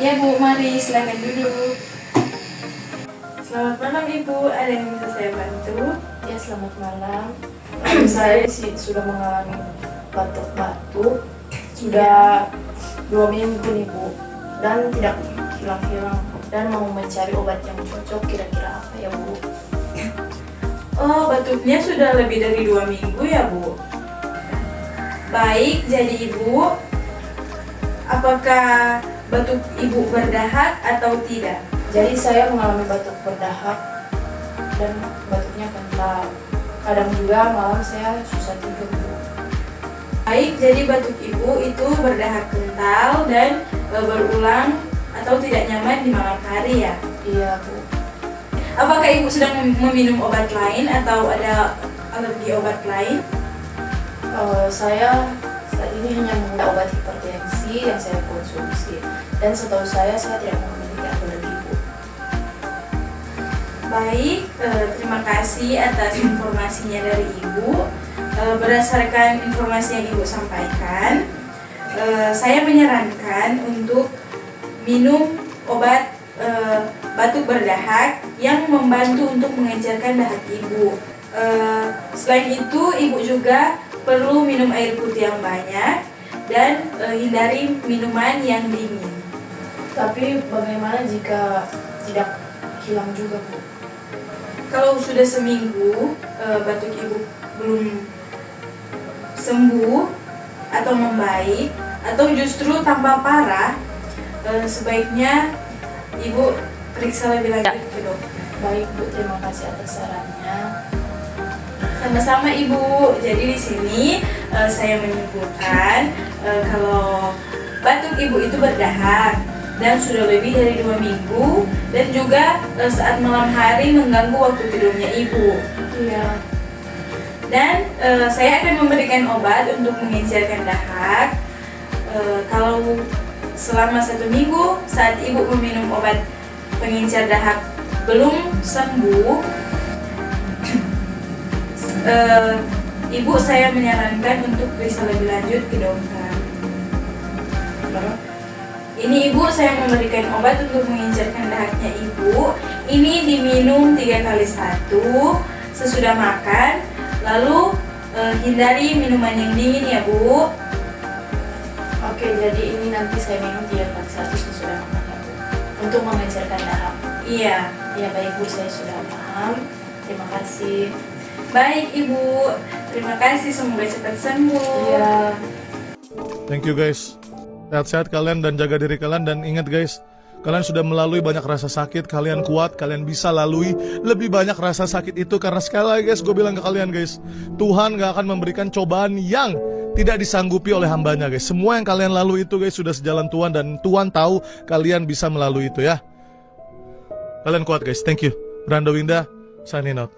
Ya Bu, mari silakan duduk. Selamat malam Ibu, ada yang bisa saya bantu? Ya, selamat malam. Saya sudah mengalami batuk-batuk sudah 2 minggu nih Bu, dan tidak hilang-hilang, dan mau mencari obat yang cocok, kira-kira apa ya Bu? Oh, batuknya sudah lebih dari 2 minggu ya Bu? Baik, jadi Ibu, apakah batuk Ibu berdahak atau tidak? Jadi saya mengalami batuk berdahak dan batuknya kental. Kadang juga malam saya susah tidur Bu. Baik, jadi batuk Ibu itu berdahak kental dan berulang atau tidak nyaman di malam hari ya? Iya Bu. Apakah Ibu sedang meminum obat lain atau ada alergi obat lain? Saya saat ini hanya menggunakan obat hipertensi yang saya konsumsi, dan setahu saya tidak memiliki alergi Bu. Baik, terima kasih atas informasinya dari Ibu. Berdasarkan informasi yang Ibu sampaikan, saya menyarankan untuk minum obat batuk berdahak yang membantu untuk mengejarkan dahak Ibu. Selain itu, Ibu juga perlu minum air putih yang banyak dan hindari minuman yang dingin. Tapi bagaimana jika tidak hilang juga Bu? Kalau sudah seminggu batuk Ibu belum sembuh atau membaik atau justru tambah parah, sebaiknya Ibu periksa lebih lanjut ke dokter. Baik Bu, terima kasih atas sarannya. Sama-sama Ibu. Jadi di sini saya menyimpulkan kalau batuk Ibu itu berdahak dan sudah lebih dari 2 minggu, dan juga saat malam hari mengganggu waktu tidurnya Ibu. Iya. Dan saya akan memberikan obat untuk mengejarkan dahak. Kalau selama 1 minggu saat Ibu meminum obat pengencer dahak belum sembuh, Ibu saya menyarankan untuk periksa lebih lanjut ke dokter. Ini Ibu, saya memberikan obat untuk mengencerkan dahaknya Ibu. Ini diminum 3 kali 1 sesudah makan. Lalu hindari minuman yang dingin ya Bu. Oke, jadi ini nanti saya minum 3 kali 1 sesudah makan ya Bu, untuk mengejarkan dahak. Iya. Ya baik Bu, saya sudah paham. Terima kasih. Baik Ibu, terima kasih, semoga cepat sembuh. Iya. Thank you guys. Sehat-sehat kalian dan jaga diri kalian, dan ingat guys, kalian sudah melalui banyak rasa sakit, kalian kuat, kalian bisa lalui lebih banyak rasa sakit itu, karena sekali lagi guys, gue bilang ke kalian guys, Tuhan gak akan memberikan cobaan yang tidak disanggupi oleh hambanya guys. Semua yang kalian lalui itu guys sudah sejalan Tuhan, dan Tuhan tahu kalian bisa melalui itu ya. Kalian kuat guys, thank you. Brando Winda, signing out.